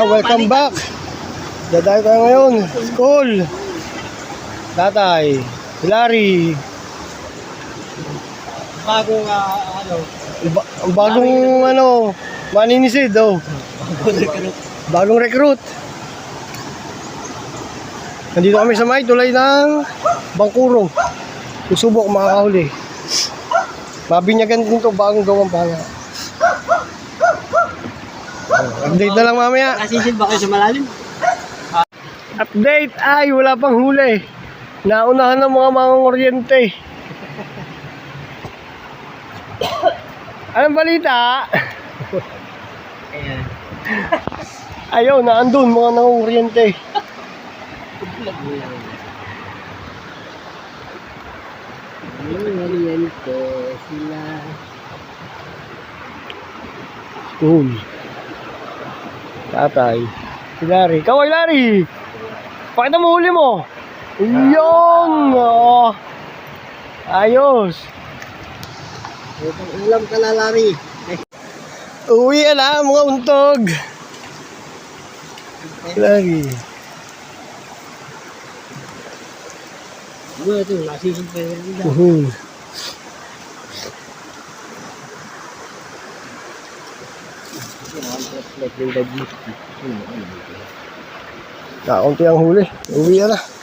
welcome back. Daday tayo ngayon. School. Tatay. Hilary. Bagong Bagong maninisid oh. Bagong recruit. Nandito kami sa may tulay ng Bangkurong. Susubok makakahuli. Mabinyagan din to bagong gawang panga. Update na lang mamaya. Nasisid ba kayo sa malalim? Update ay wala pang huli. Naunahan ng mga kuryente. Anong balita? Ayan. Ayaw, naandun mga kuryente. Kuryente sila. School. Tatay. Hilary. Ikaw, Hilary! Pakita mo huli mo. Yun! Oh. Ayos. Itong ulam ka na, Larry. Uwi na mga untog. Hilary. Ano ito? Nasisid pa yun. Kaunti ang huli. Uwi na.